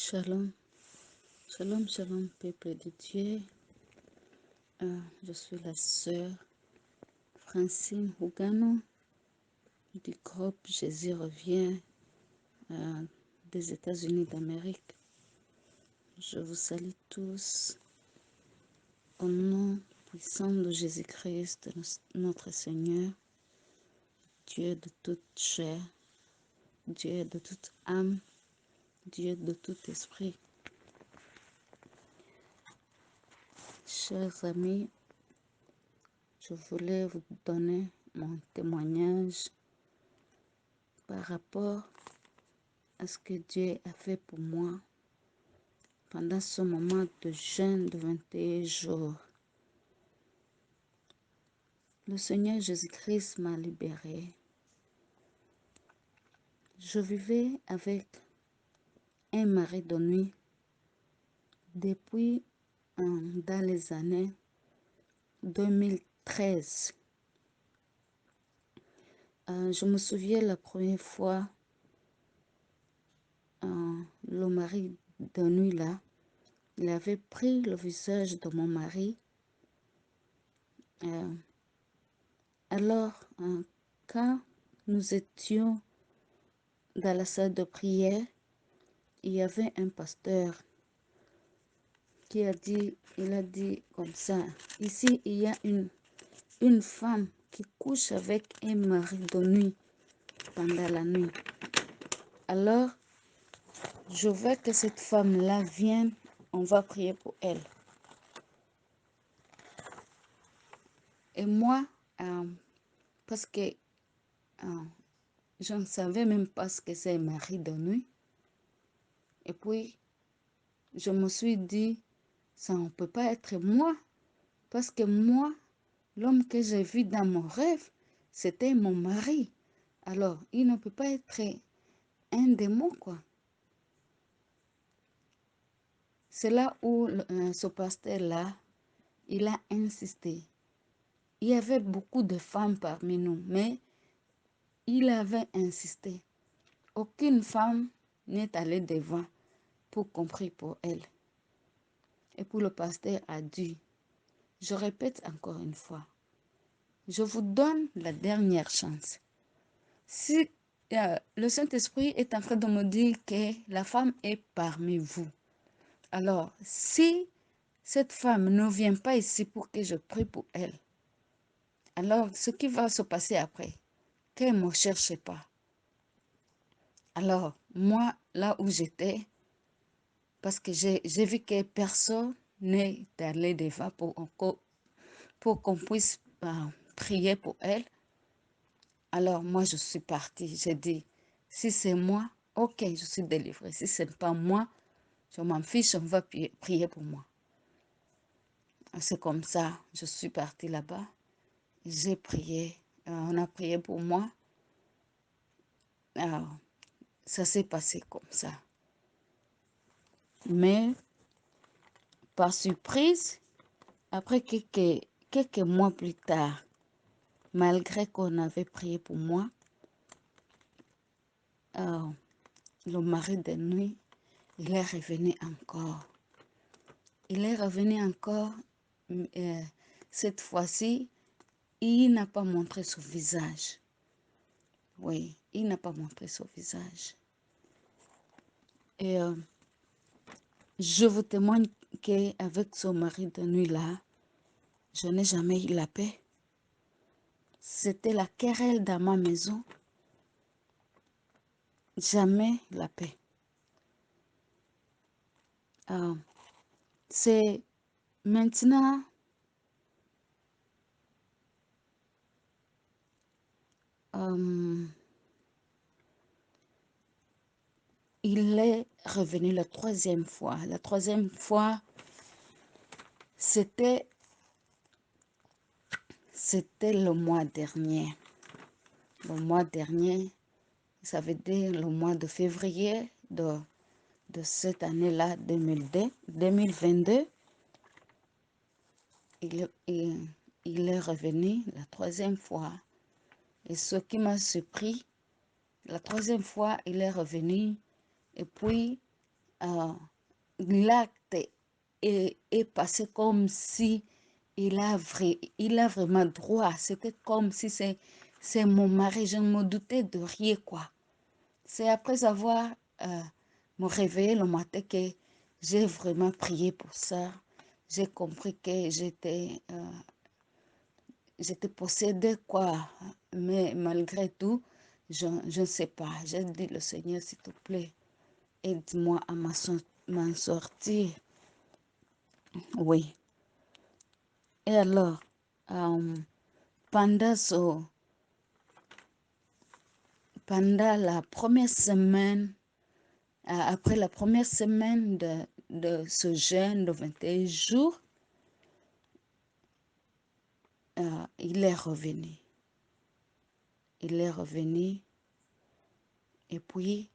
Shalom, shalom, shalom, peuple de Dieu. Je suis la sœur Francine Hougano du groupe Jésus revient des États-Unis d'Amérique. Je vous salue tous au nom puissant de Jésus-Christ, notre Seigneur, Dieu de toute chair, Dieu de toute âme, Dieu de tout esprit. Chers amis, je voulais vous donner mon témoignage par rapport à ce que Dieu a fait pour moi pendant ce moment de jeûne de 21 jours. Le Seigneur Jésus-Christ m'a libérée. Je vivais avec un mari de nuit depuis dans les années 2013. Je me souviens la première fois, le mari de nuit là, il avait pris le visage de mon mari. Alors, quand nous étions dans la salle de prière, il y avait un pasteur qui a dit comme ça, ici il y a une femme qui couche avec un mari de nuit pendant la nuit. Alors, je veux que cette femme-là vienne, on va prier pour elle. Et moi, parce que je ne savais même pas ce que c'est un mari de nuit. Et puis, je me suis dit, ça ne peut pas être moi. Parce que moi, l'homme que j'ai vu dans mon rêve, c'était mon mari. Alors, il ne peut pas être un démon, quoi. C'est là où ce pasteur-là, il a insisté. Il y avait beaucoup de femmes parmi nous, mais il avait insisté. Aucune femme n'est allée devant pour qu'on prie pour elle. Et puis le pasteur a dit, je répète encore une fois, je vous donne la dernière chance. Si le Saint-Esprit est en train de me dire que la femme est parmi vous, alors si cette femme ne vient pas ici pour que je prie pour elle, alors ce qui va se passer après, qu'elle ne me cherche pas. Alors, moi, là où j'étais, parce que j'ai vu que personne n'est allé devant pour qu'on puisse prier pour elle. Alors, moi, je suis partie. J'ai dit, si c'est moi, ok, je suis délivrée. Si ce n'est pas moi, je m'en fiche, on va prier pour moi. C'est comme ça, je suis partie là-bas. J'ai prié. On a prié pour moi. Alors, ça s'est passé comme ça. Mais, par surprise, après quelques mois plus tard, malgré qu'on avait prié pour moi, le mari de nuit, il est revenu encore. Il est revenu encore. Cette fois-ci, il n'a pas montré son visage. Oui, il n'a pas montré son visage. Et je vous témoigne qu'avec son mari de nuit-là, je n'ai jamais eu la paix. C'était la querelle dans ma maison. Jamais la paix. C'est maintenant, il est revenu la troisième fois. La troisième fois, c'était le mois dernier. Le mois dernier, ça veut dire le mois de février de cette année-là, 2022. Il est revenu la troisième fois. Et ce qui m'a surpris, la troisième fois, il est revenu et puis l'acte est passé comme si il a vraiment droit. C'était comme si c'est mon mari. Je ne me doutais de rien, quoi. C'est après avoir me réveillé le matin que j'ai vraiment prié pour ça. J'ai compris que j'étais possédée, quoi. Mais malgré tout, je ne sais pas. J'ai dit, le Seigneur, s'il te plaît, aide-moi à m'en sortir. Oui. Et alors, pendant la première semaine, après la première semaine de ce jeûne de 21 jours, il est revenu. Il est revenu et puis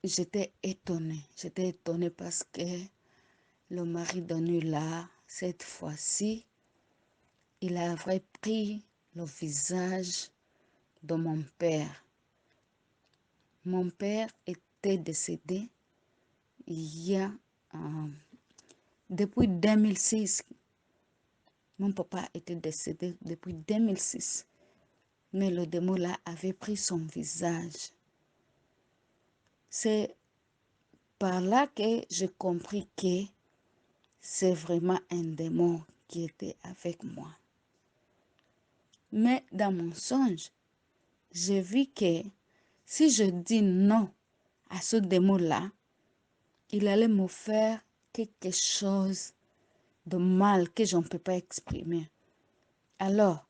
j'étais étonnée. J'étais étonnée parce que le mari de nuit là, cette fois-ci, il avait pris le visage de mon père. Mon père était décédé il y a, depuis 2006. Mon papa était décédé depuis 2006. Mais le démon là avait pris son visage. C'est par là que j'ai compris que c'est vraiment un démon qui était avec moi. Mais dans mon songe, j'ai vu que si je dis non à ce démon-là, il allait me faire quelque chose de mal que je ne peux pas exprimer. Alors,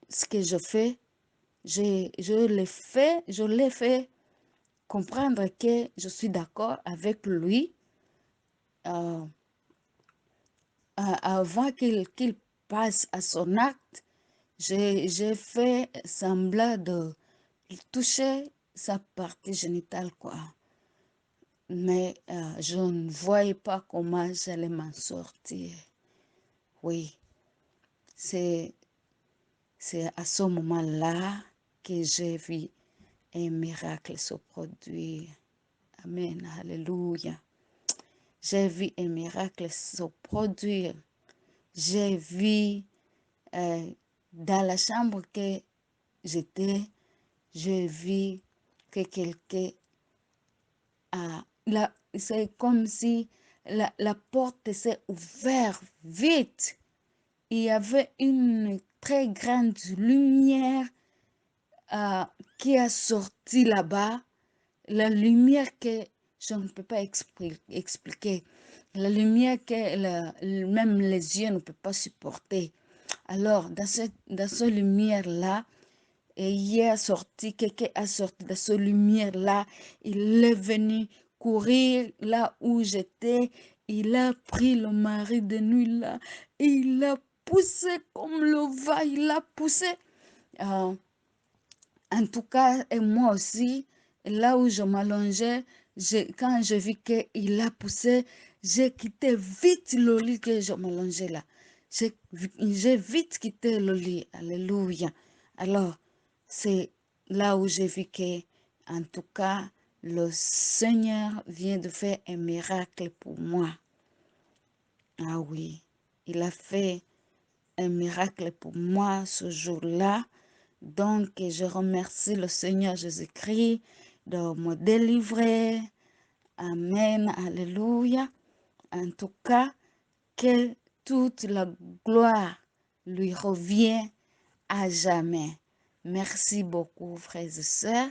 ce que je fais, je l'ai fait comprendre que je suis d'accord avec lui avant qu'il passe à son acte. J'ai fait semblant de toucher sa partie génitale, quoi. Mais je ne voyais pas comment j'allais m'en sortir. Oui, c'est à ce moment-là que j'ai vu un miracle se produire. Amen, alléluia. J'ai vu un miracle se produire. J'ai vu dans la chambre que j'étais, j'ai vu que quelqu'un c'est comme si la porte s'est ouverte vite. Il y avait une très grande lumière qui a sorti là-bas. La lumière que je ne peux pas expliquer. La lumière que même les yeux ne peuvent pas supporter. Alors, dans cette lumière-là, quelqu'un a sorti de cette lumière-là. Il est venu courir là où j'étais. Il a pris le mari de nuit là. Et il a poussé comme le va. Il a poussé. En tout cas, et moi aussi, là où je m'allongeais, quand je vis qu'il a poussé, j'ai quitté vite le lit que je m'allongeais là. J'ai vite quitté le lit. Alléluia. Alors, c'est là où j'ai vu que, en tout cas, le Seigneur vient de faire un miracle pour moi. Ah oui, il a fait un miracle pour moi ce jour-là. Donc, je remercie le Seigneur Jésus-Christ de me délivrer. Amen, alléluia. En tout cas, que toute la gloire lui revient à jamais. Merci beaucoup, frères et sœurs.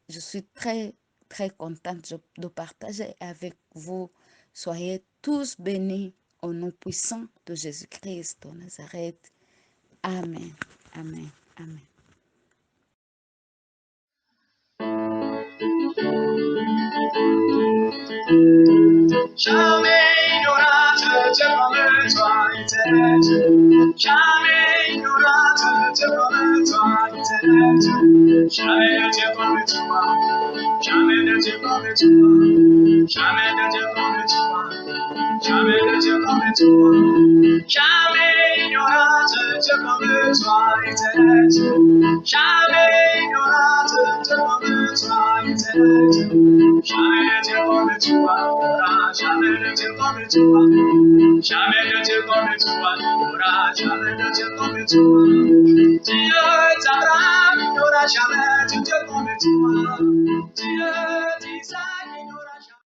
Je suis très, très contente de partager avec vous. Soyez tous bénis au nom puissant de Jésus-Christ de Nazareth. Amen, amen, amen. Jamais il n'y aura de Dieu comme toi, éternel. Jamais il n'y aura de Dieu comme toi, éternel. Jamais de Dieu comme toi. Jamais de Dieu comme toi. Jamais de Dieu comme toi. Jamais de Dieu comme toi. Jamais il n'y aura de Dieu comme toi, éternel. Jamais il n'y aura de Dieu comme toi. Jamais de Dieu comme toi. Il n'y aura jamais de Dieu comme toi. Dieu d'Abraham, il n'y aura jamais de Dieu comme toi. Dieu d'Isaac.